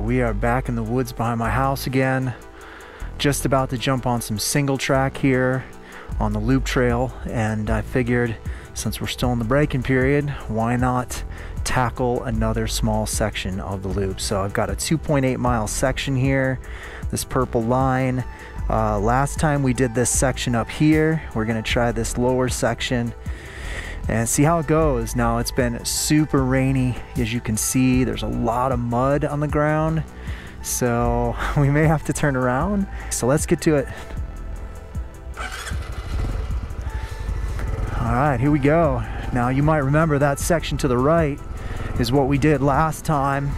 we are back in the woods behind my house again. Just about to jump on some single track here on the loop trail, and I figured since we're still in the break-in period, why not tackle another small section of the loop. So I've got a 2.8 mile section here, this purple line. Last time we did this section up here. We're gonna try this lower section and see how it goes. Now it's been super rainy, as you can see. There's a lot of mud on the ground, so we may have to turn around. So let's get to it. All right, here we go. Now you might remember that section to the right is what we did last time.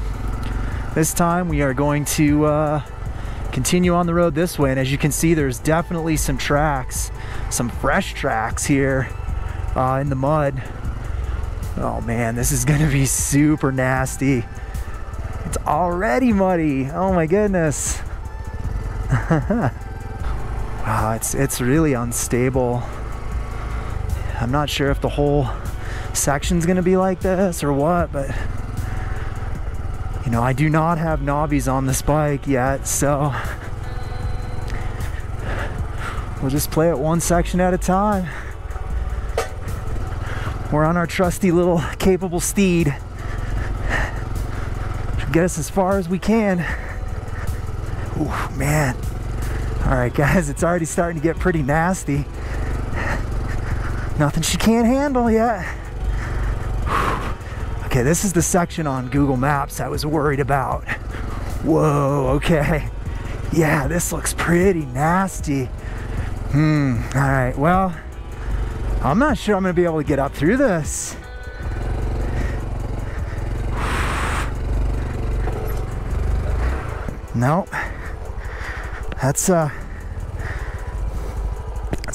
This time we are going to continue on the road this way, and as you can see, there's definitely some tracks, some fresh tracks here in the mud. Oh man, this is gonna be super nasty. It's already muddy. Oh my goodness. Wow, it's really unstable. I'm not sure if the whole section's gonna be like this or what, but you know, I do not have knobbies on this bike yet, so we'll just play it one section at a time. We're on our trusty little capable steed. Should get us as far as we can. Ooh, man. All right, guys, it's already starting to get pretty nasty. Nothing she can't handle yet. Okay, this is the section on Google Maps I was worried about. Whoa, okay. Yeah, this looks pretty nasty. All right, well, I'm not sure I'm gonna be able to get up through this. Nope. That's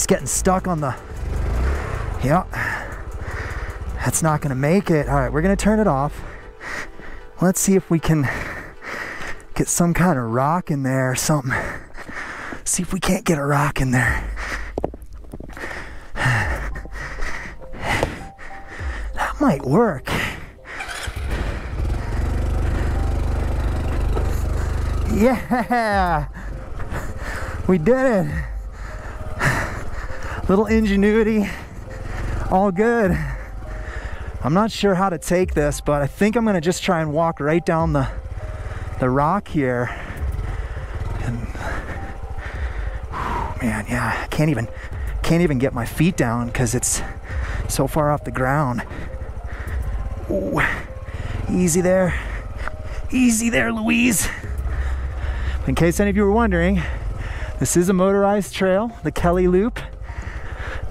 getting stuck on the, yeah. That's not gonna make it. All right, we're gonna turn it off. Let's see if we can get some kind of rock in there or something. See if we can't get a rock in there. That might work. Yeah, we did it. Little ingenuity, all good. I'm not sure how to take this, but I think I'm gonna just try and walk right down the rock here. And man, yeah, I can't even get my feet down because it's so far off the ground. Ooh, easy there, Louise. In case any of you were wondering, this is a motorized trail, the Kelly Loop.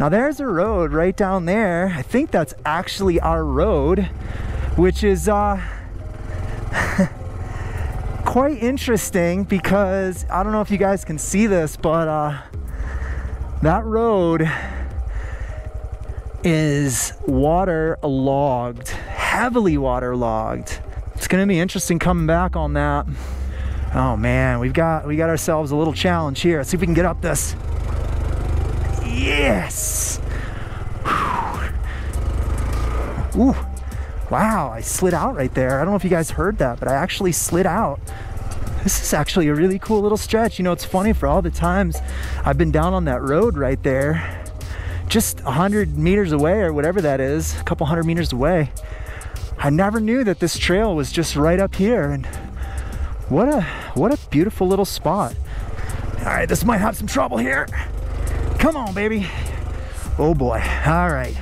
Now there's a road right down there. I think that's actually our road, which is quite interesting because I don't know if you guys can see this, but that road is waterlogged, heavily waterlogged. It's gonna be interesting coming back on that. Oh man, we got ourselves a little challenge here. Let's see if we can get up this. Yes! Ooh, wow, I slid out right there. I don't know if you guys heard that, but I actually slid out. This is actually a really cool little stretch. You know, it's funny, for all the times I've been down on that road right there, just 100 meters away or whatever that is, a couple 100 meters away, I never knew that this trail was just right up here. And what a beautiful little spot. All right, this might have some trouble here. Come on, baby. Oh boy. All right.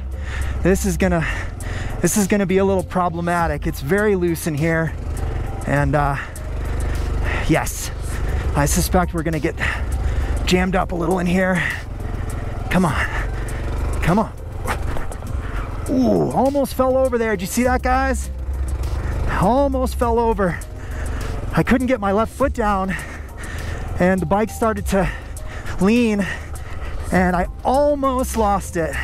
This is gonna be a little problematic. It's very loose in here. And yes, I suspect we're gonna get jammed up a little in here. Come on. Come on. Ooh, almost fell over there. Did you see that, guys? Almost fell over. I couldn't get my left foot down and the bike started to lean and I almost lost it.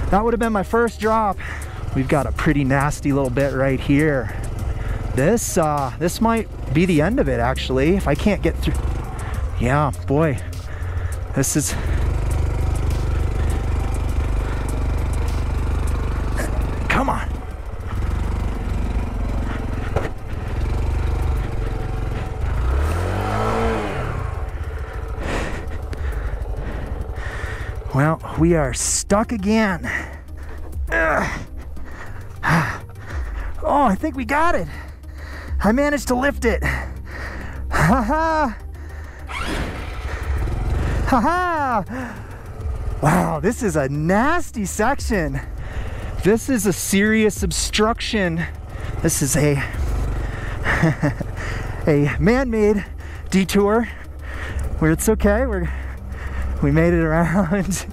That would have been my first drop. We've got a pretty nasty little bit right here. This might be the end of it, actually, if I can't get through. Yeah, boy, this is, come on. Well, we are stuck again. Oh, I think we got it. I managed to lift it. Ha ha! Wow, this is a nasty section. This is a serious obstruction. This is a a man-made detour where it's okay. We made it around.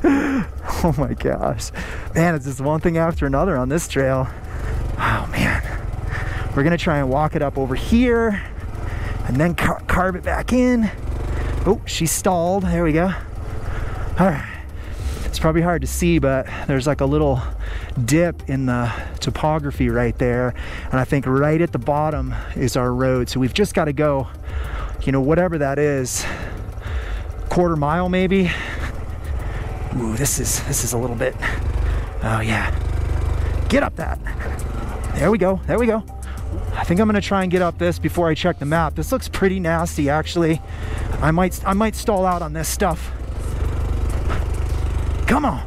Oh my gosh. Man, it's just one thing after another on this trail. Oh man. We're gonna try and walk it up over here and then carve it back in. Oh, she stalled. There we go. All right. It's probably hard to see, but there's like a little dip in the topography right there. And I think right at the bottom is our road. So we've just got to go, you know, whatever that is, quarter mile maybe. Ooh, this is a little bit. Oh yeah. Get up that. There we go. There we go. I think I'm gonna try and get up this before I check the map. This looks pretty nasty, actually. I might stall out on this stuff. Come on.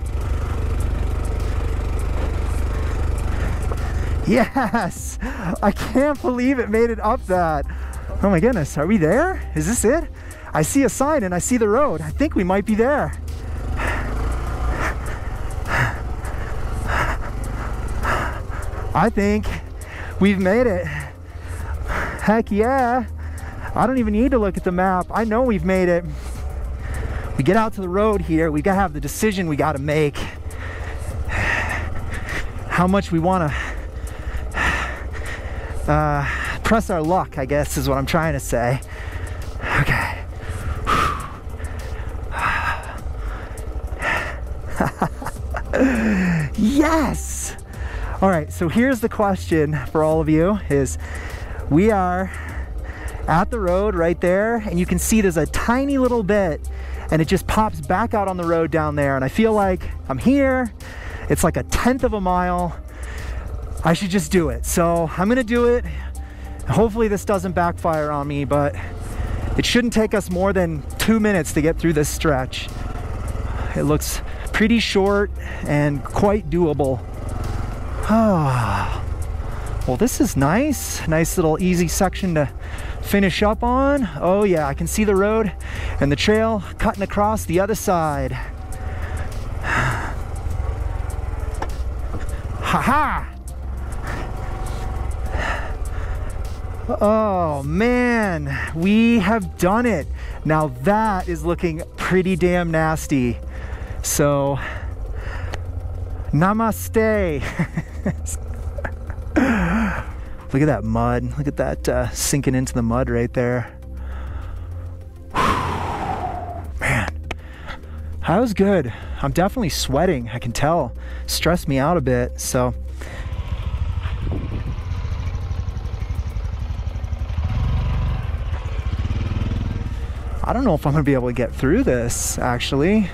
Yes! I can't believe it made it up that. Oh my goodness, are we there? Is this it? I see a sign and I see the road. I think we might be there. I think we've made it. Heck yeah. I don't even need to look at the map. I know we've made it. We get out to the road here. We gotta have the decision we gotta make. How much we wanna press our luck, I guess is what I'm trying to say. Okay. Yes! All right, so here's the question for all of you is, we are at the road right there, and you can see there's a tiny little bit, and it just pops back out on the road down there, and I feel like I'm here. It's like 1/10 of a mile. I should just do it. So I'm gonna do it. Hopefully this doesn't backfire on me, but it shouldn't take us more than 2 minutes to get through this stretch. It looks pretty short and quite doable. Oh, well, this is nice. Nice little easy section to finish up on. Oh yeah, I can see the road and the trail cutting across the other side. Ha-ha! Oh man, we have done it. Now that is looking pretty damn nasty. So, namaste. Look at that mud. Look at that sinking into the mud right there. Man, that was good. I'm definitely sweating. I can tell. Stressed me out a bit. So, I don't know if I'm gonna be able to get through this actually,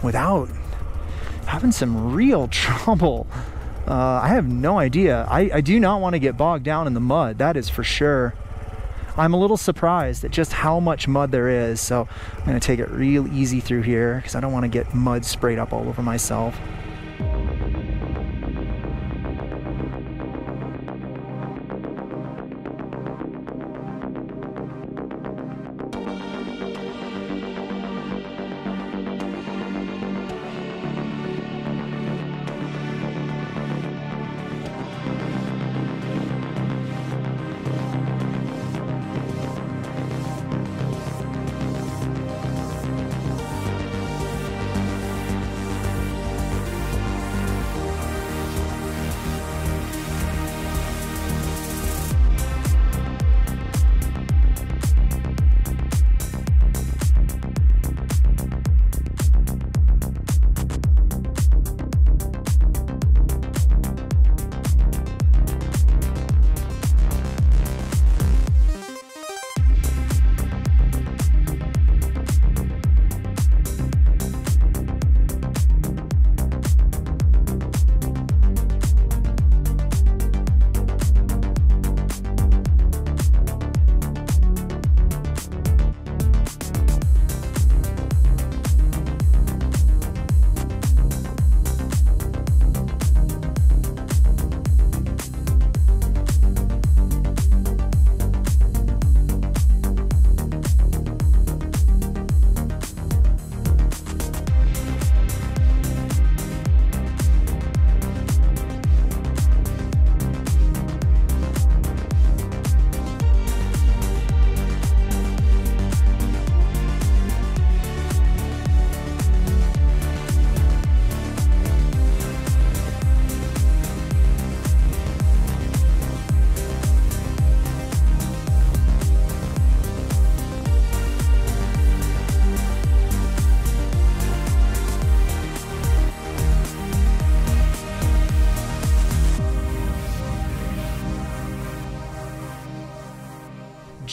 without having some real trouble. I have no idea. I do not want to get bogged down in the mud, that is for sure. I'm a little surprised at just how much mud there is, so I'm gonna take it real easy through here because I don't want to get mud sprayed up all over myself.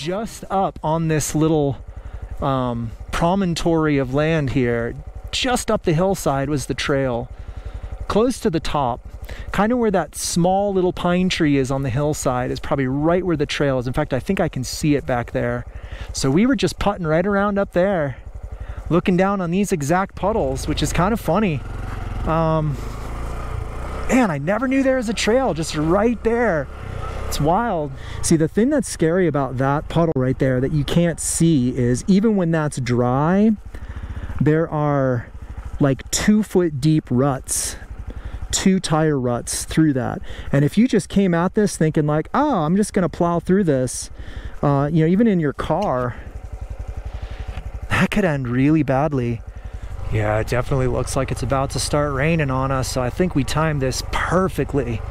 just up on this little promontory of land here, just up the hillside was the trail, close to the top, kind of where that small little pine tree is on the hillside is probably right where the trail is. In fact, I think I can see it back there. So we were just putting right around up there, looking down on these exact puddles, which is kind of funny. Man, I never knew there was a trail just right there. It's wild. See, the thing that's scary about that puddle right there that you can't see is even when that's dry, there are like 2-foot deep ruts, 2 tire ruts through that. And if you just came at this thinking like, oh, I'm just gonna plow through this, you know, even in your car, that could end really badly. Yeah, it definitely looks like it's about to start raining on us, so I think we timed this perfectly.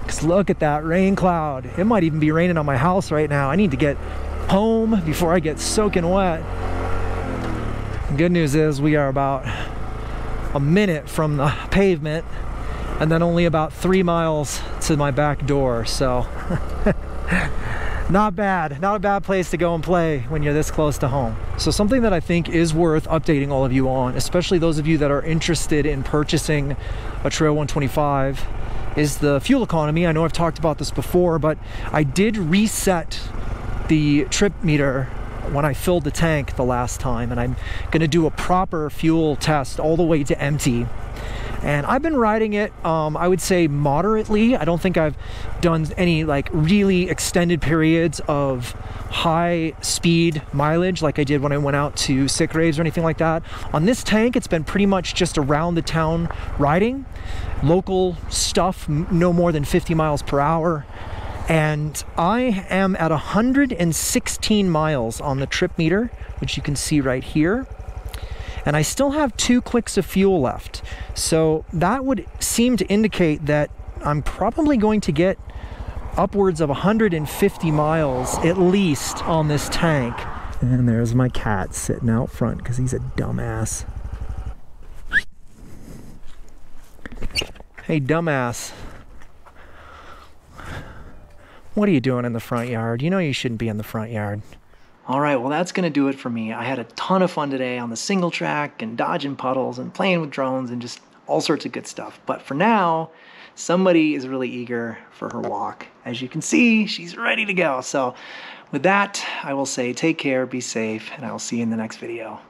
Because look at that rain cloud. It might even be raining on my house right now. I need to get home before I get soaking wet. The good news is we are about a minute from the pavement and then only about 3 miles to my back door, so not bad. Not a bad place to go and play when you're this close to home. So something that I think is worth updating all of you on, especially those of you that are interested in purchasing a Trail 125, is the fuel economy. I know I've talked about this before, but I did reset the trip meter when I filled the tank the last time, and I'm gonna do a proper fuel test all the way to empty. And I've been riding it, I would say moderately. I don't think I've done any like really extended periods of high speed mileage like I did when I went out to sick raves or anything like that. On this tank, it's been pretty much just around the town riding. Local stuff, no more than 50 miles per hour. And I am at 116 miles on the trip meter, which you can see right here. And I still have 2 clicks of fuel left. So that would seem to indicate that I'm probably going to get upwards of 150 miles at least on this tank. And there's my cat sitting out front because he's a dumbass. Hey, dumbass. What are you doing in the front yard? You know you shouldn't be in the front yard. All right, well, that's gonna do it for me. I had a ton of fun today on the single track and dodging puddles and playing with drones and just all sorts of good stuff. But for now, somebody is really eager for her walk. As you can see, she's ready to go. So with that, I will say take care, be safe, and I will see you in the next video.